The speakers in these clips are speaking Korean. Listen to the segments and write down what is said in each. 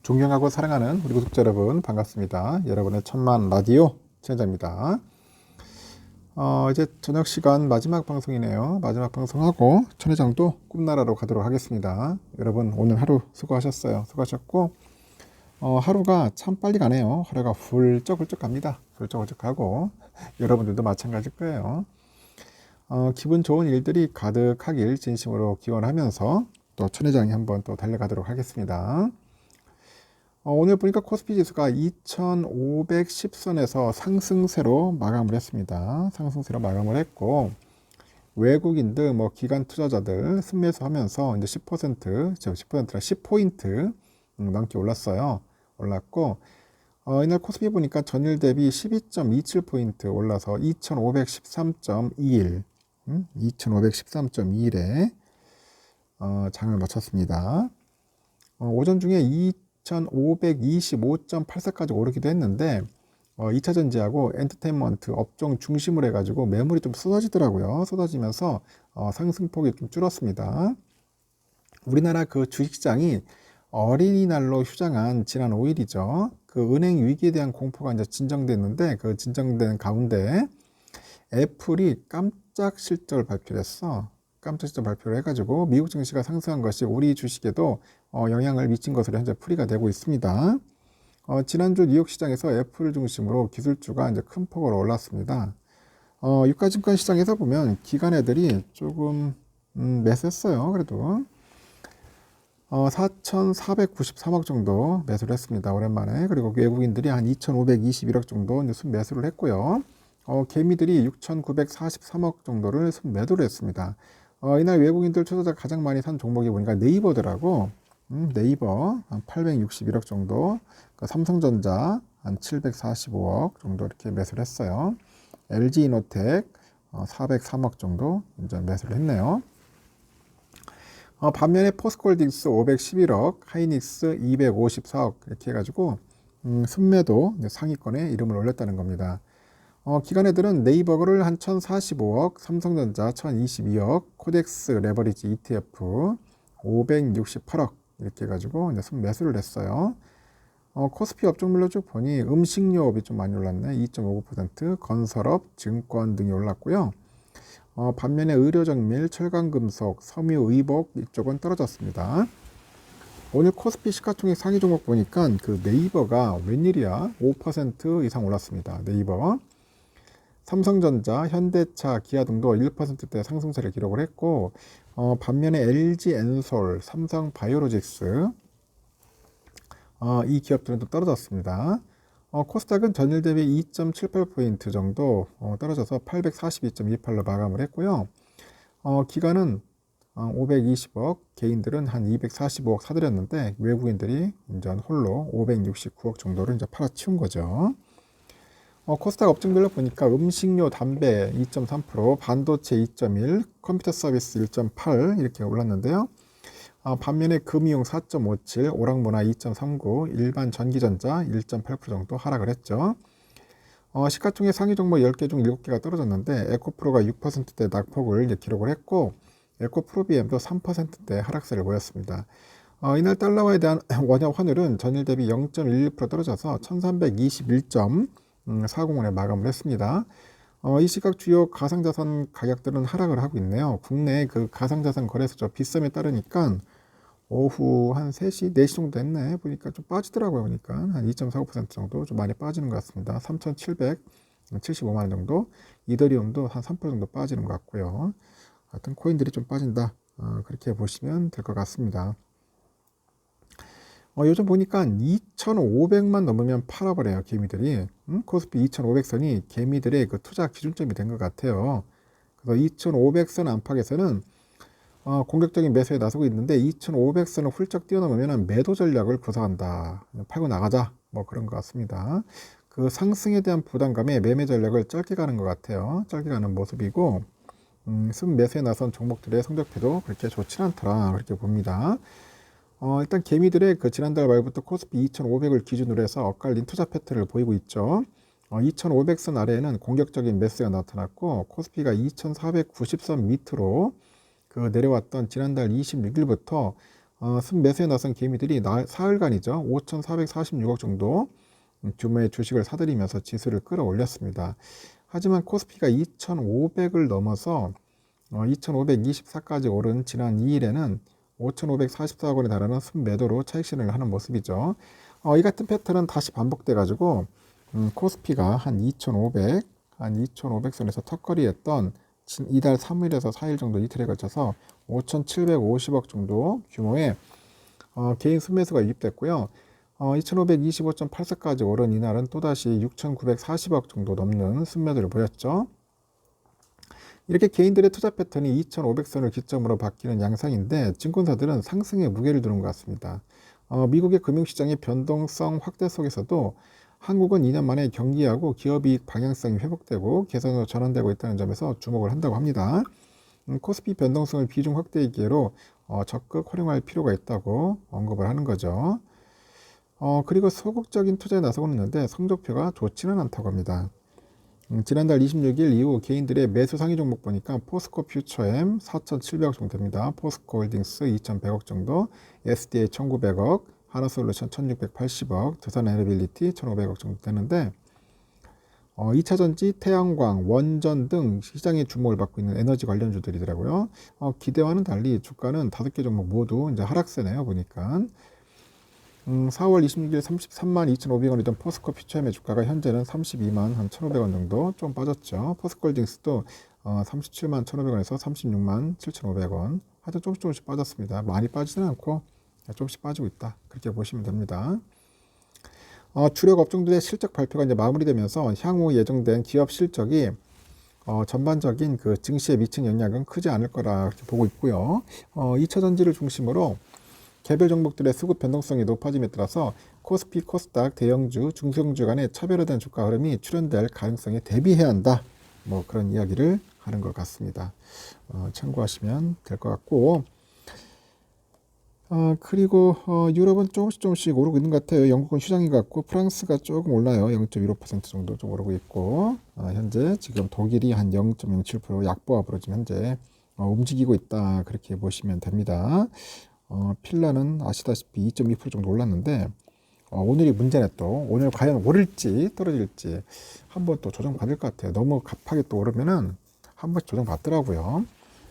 존경하고 사랑하는 우리 구독자 여러분 반갑습니다. 여러분의 천만 라디오 진행자입니다. 이제 저녁 시간 마지막 방송이네요. 마지막 방송하고 천회장도 꿈나라로 가도록 하겠습니다. 여러분 오늘 하루 수고하셨어요. 수고하셨고 하루가 참 빨리 가네요. 하루가 훌쩍훌쩍 갑니다. 훌쩍훌쩍 가고 여러분들도 마찬가지일 거예요. 기분 좋은 일들이 가득하길 진심으로 기원하면서 또 천회장이 한번 또 달려가도록 하겠습니다. 오늘 보니까 코스피 지수가 2510선에서 상승세로 마감을 했습니다. 상승세로 마감을 했고 외국인들 기관 투자자들 순매수 하면서 이제 10%, 즉 10%라 10포인트 넘게 올랐어요. 올랐고 이날 코스피 보니까 전일 대비 12.27포인트 올라서 2513.21 2513.21에 장을 마쳤습니다. 오전 중에 2525.84까지 오르기도 했는데 2차전지하고 엔터테인먼트 업종 중심으로 해가지고 매물이 좀 쏟아지더라고요. 쏟아지면서 상승폭이 좀 줄었습니다. 우리나라 그 주식시장이 어린이날로 휴장한 지난 5일이죠. 그 은행 위기에 대한 공포가 이제 진정됐는데 그 진정된 가운데 애플이 깜짝 실적을 발표를 했어. 깜짝 실적 발표를 해가지고 미국 증시가 상승한 것이 우리 주식에도 영향을 미친 것으로 현재 풀이가 되고 있습니다. 지난주 뉴욕 시장에서 애플 중심으로 기술주가 이제 큰 폭으로 올랐습니다. 유가증권 시장에서 보면 기관 애들이 조금 매수했어요. 그래도 4,493억 정도 매수를 했습니다. 오랜만에. 그리고 외국인들이 한 2,521억 정도 순매수를 했고요. 개미들이 6,943억 정도를 순매도를 했습니다. 이날 외국인들 투자자가 가장 많이 산 종목이 보니까 네이버더라고. 네이버 한 861억 정도, 삼성전자 한 745억 정도 이렇게 매수를 했어요. LG이노텍 403억 정도 이제 매수를 했네요. 반면에 포스코홀딩스 511억, 하이닉스 254억 이렇게 해가지고 순매도 상위권에 이름을 올렸다는 겁니다. 기관 애들은 네이버를 한 1045억, 삼성전자 1022억, 코덱스 레버리지 ETF 568억 이렇게 해가지고 이제 순매수를 했어요. 코스피 업종별로 쭉 보니 음식료업이 좀 많이 올랐네. 2.59%, 건설업, 증권 등이 올랐고요. 반면에 의료정밀, 철강금속, 섬유의복 이쪽은 떨어졌습니다. 오늘 코스피 시가총액 상위 종목 보니까 그 네이버가 웬일이야 5% 이상 올랐습니다. 네이버. 삼성전자, 현대차, 기아 등도 1%대 상승세를 기록을 했고 반면에 LG엔솔, 삼성바이오로직스 이 기업들은 또 떨어졌습니다. 코스닥은 전일 대비 2.78포인트 정도 떨어져서 842.28로 마감을 했고요. 기관은 520억, 개인들은 한 245억 사들였는데 외국인들이 이제 홀로 569억 정도를 이제 팔아치운 거죠. 코스닥 업종별로 보니까 음식료, 담배 2.3%, 반도체 2.1, 컴퓨터 서비스 1.8 이렇게 올랐는데요. 반면에 금이용 4.57, 오락문화 2.39, 일반 전기전자 1.8% 정도 하락을 했죠. 시가총액 상위 종목 10개 중 7개가 떨어졌는데 에코프로가 6%대 낙폭을 이제 기록을 했고 에코프로비엠도 3%대 하락세를 보였습니다. 이날 달러화에 대한 원화 환율은 전일 대비 0.11% 떨어져서 1321.40원에 마감을 했습니다. 이 시각 주요 가상자산 가격들은 하락을 하고 있네요. 국내 그 가상자산 거래소 빗썸에 따르니까 오후 한 3시, 4시 정도 됐네. 보니까 좀 빠지더라고요. 보니까 한 2.45% 정도 좀 많이 빠지는 것 같습니다. 3,775만 원 정도. 이더리움도 한 3% 정도 빠지는 것 같고요. 하여튼 코인들이 좀 빠진다. 그렇게 보시면 될 것 같습니다. 요즘 보니까 2,500만 넘으면 팔아버려요. 개미들이. 코스피 2,500선이 개미들의 그 투자 기준점이 된 것 같아요. 그래서 2,500선 안팎에서는 공격적인 매수에 나서고 있는데 2,500선을 훌쩍 뛰어넘으면 매도 전략을 구사한다. 팔고 나가자. 그런 것 같습니다. 그 상승에 대한 부담감에 매매 전략을 짧게 가는 것 같아요. 짧게 가는 모습이고 순매수에 나선 종목들의 성적표도 그렇게 좋지는 않더라. 그렇게 봅니다. 일단 개미들의 그 지난달 말부터 코스피 2,500을 기준으로 해서 엇갈린 투자 패턴을 보이고 있죠. 2,500선 아래에는 공격적인 매수가 나타났고 코스피가 2,490선 밑으로 그 내려왔던 지난달 26일부터 순매수에 나선 개미들이 사흘간이죠. 5,446억 정도 규모의 주식을 사들이면서 지수를 끌어올렸습니다. 하지만 코스피가 2,500을 넘어서 2,524까지 오른 지난 2일에는 5,544억 원에 달하는 순매도로 차익 실현을 하는 모습이죠. 이 같은 패턴은 다시 반복돼 가지고 코스피가 한 2,500선에서 턱걸이했던 이달 3일에서 4일 정도 이틀에 걸쳐서 5,750억 정도 규모의 개인 순매수가 유입됐고요. 2,525.84까지 오른 이날은 또다시 6,940억 정도 넘는 순매도를 보였죠. 이렇게 개인들의 투자 패턴이 2,500선을 기점으로 바뀌는 양상인데 증권사들은 상승에 무게를 두는 것 같습니다. 미국의 금융시장의 변동성 확대 속에서도 한국은 2년 만에 경기하고 기업이익 방향성이 회복되고 개선으로 전환되고 있다는 점에서 주목을 한다고 합니다. 코스피 변동성을 비중 확대의 기회로 적극 활용할 필요가 있다고 언급을 하는 거죠. 그리고 소극적인 투자에 나서고 있는데 성적표가 좋지는 않다고 합니다. 지난달 26일 이후 개인들의 매수 상위 종목 보니까 포스코 퓨처엠 4,700억 정도 됩니다. 포스코 홀딩스 2,100억 정도, SDA 1,900억, 하나솔루션 1,680억, 두산에너빌리티 1,500억 정도 되는데 2차전지, 태양광, 원전 등 시장의 주목을 받고 있는 에너지 관련주들이더라고요. 기대와는 달리 주가는 5개 종목 모두 이제 하락세네요. 보니까 4월 26일 33만 2,500원이던 포스코 퓨처엠의 주가가 현재는 32만 한 1,500원 정도 좀 빠졌죠. 포스코홀딩스도 37만 1,500원에서 36만 7,500원. 하여튼 조금씩 빠졌습니다. 많이 빠지진 않고 조금씩 빠지고 있다. 그렇게 보시면 됩니다. 주력 업종들의 실적 발표가 이제 마무리되면서 향후 예정된 기업 실적이 전반적인 그 증시에 미친 영향은 크지 않을 거라 보고 있고요. 2차 전지를 중심으로 개별 종목들의 수급 변동성이 높아짐에 따라서 코스피, 코스닥, 대형주, 중소형주 간의 차별화된 주가 흐름이 출현될 가능성에 대비해야 한다. 뭐 그런 이야기를 하는 것 같습니다. 참고하시면 될 것 같고, 그리고 유럽은 조금씩 오르고 있는 것 같아요. 영국은 휴장인 것 같고 프랑스가 조금 올라요. 0.15% 정도 좀 오르고 있고 현재 지금 독일이 한 0.07% 약보합으로 지금 현재 움직이고 있다. 그렇게 보시면 됩니다. 필라는 아시다시피 2.2% 정도 올랐는데 오늘이 문제네. 또 오늘 과연 오를지 떨어질지 한번 또 조정받을 것 같아요. 너무 급하게 또 오르면은 한 번씩 조정받더라고요.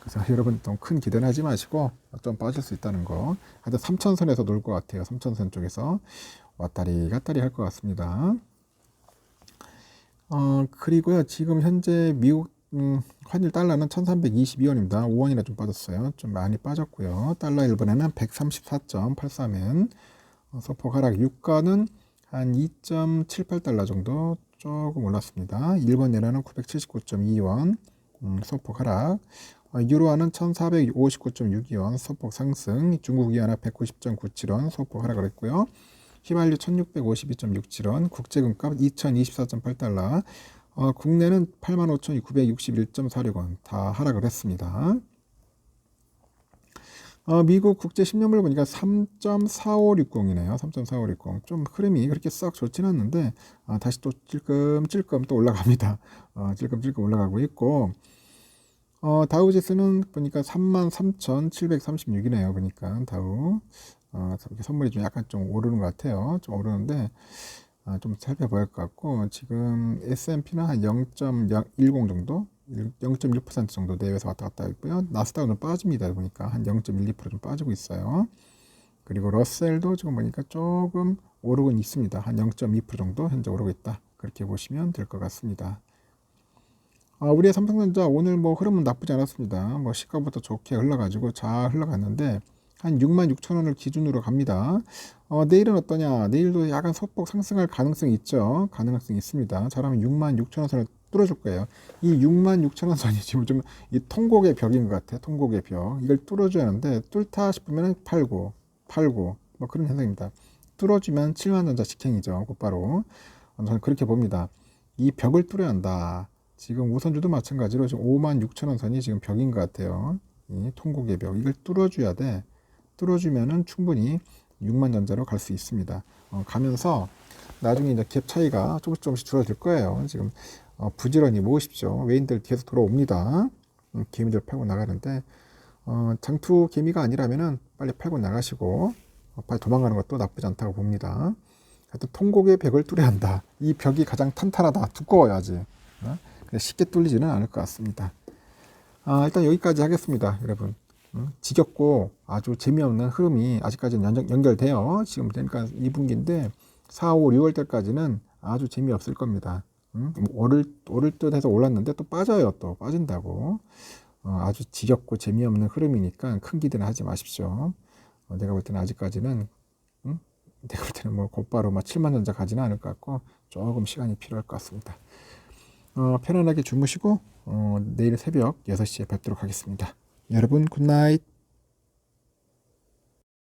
그래서 여러분 좀 큰 기대는 하지 마시고 좀 빠질 수 있다는 거. 하여튼 3천선에서 놀 것 같아요. 3천선 쪽에서 왔다리 갔다리 할 것 같습니다. 그리고요 지금 현재 미국 환율 달러는 1322원입니다. 5원이나 좀 빠졌어요. 좀 많이 빠졌고요. 달러 1분에는 134.83엔. 소폭 하락. 유가는 한 2.78달러 정도 조금 올랐습니다. 일본 연화는 979.2원. 소폭 하락. 유로화는 1459.62원. 소폭 상승. 중국 위안화 190.97원. 소폭 하락을 했고요. 휘발유 1652.67원. 국제금값 2024.8달러. 국내는 85,961.46원 다 하락을 했습니다. 미국 국제 10년물 보니까 3.4560이네요. 3.4560. 좀 흐름이 그렇게 썩 좋지는 않는데 다시 또 찔끔찔끔 또 올라갑니다. 찔끔찔끔 올라가고 있고 다우지수는 보니까 33,736이네요. 보니까 다우 선물이 좀 약간 좀 오르는 것 같아요. 좀 오르는데 좀 살펴봐야 할 것 같고 지금 S&P는 한 0.10 정도 0.1% 정도 내외에서 왔다 갔다 있고요. 나스닥은 빠집니다. 보니까 한 0.12%좀 빠지고 있어요. 그리고 러셀도 지금 보니까 조금 오르고 있습니다. 한 0.2% 정도 현재 오르고 있다. 그렇게 보시면 될 것 같습니다. 우리의 삼성전자 오늘 뭐 흐름은 나쁘지 않았습니다. 뭐 시가부터 좋게 흘러가지고 잘 흘러갔는데 한 66,000원을 기준으로 갑니다. 내일은 어떠냐? 내일도 약간 소폭 상승할 가능성이 있죠. 가능성이 있습니다. 잘하면 66,000원 선을 뚫어줄 거예요. 이 66,000원 선이 지금 좀 이 통곡의 벽인 것 같아요. 통곡의 벽. 이걸 뚫어줘야 하는데 뚫다 싶으면 팔고 뭐 그런 현상입니다. 뚫어주면 7만전자 직행이죠. 곧바로. 저는 그렇게 봅니다. 이 벽을 뚫어야 한다. 지금 우선주도 마찬가지로 지금 56,000원 선이 지금 벽인 것 같아요. 이 통곡의 벽. 이걸 뚫어줘야 돼. 뚫어주면은 충분히 6만 전자로 갈 수 있습니다. 가면서 나중에 이제 갭 차이가 조금씩 줄어들 거예요. 지금 부지런히 모으십시오. 외인들 계속 돌아옵니다. 개미들 팔고 나가는데 장투 개미가 아니라면은 빨리 팔고 나가시고 빨리 도망가는 것도 나쁘지 않다고 봅니다. 하여튼 통곡의 벽을 뚫어야 한다. 이 벽이 가장 탄탄하다. 두꺼워야지. 근데 쉽게 뚫리지는 않을 것 같습니다. 일단 여기까지 하겠습니다, 여러분. 지겹고 아주 재미없는 흐름이 아직까지는 연결돼요. 지금 그러니까 2분기인데 4, 5, 6월 때까지는 아주 재미없을 겁니다. 오를 듯 해서 올랐는데 또 빠져요. 또 빠진다고. 아주 지겹고 재미없는 흐름이니까 큰 기대는 하지 마십시오. 내가 볼 때는 아직까지는 내가 볼 때는 뭐 곧바로 7만 전자 가지는 않을 것 같고 조금 시간이 필요할 것 같습니다. 편안하게 주무시고 내일 새벽 6시에 뵙도록 하겠습니다. 여러분 굿나잇.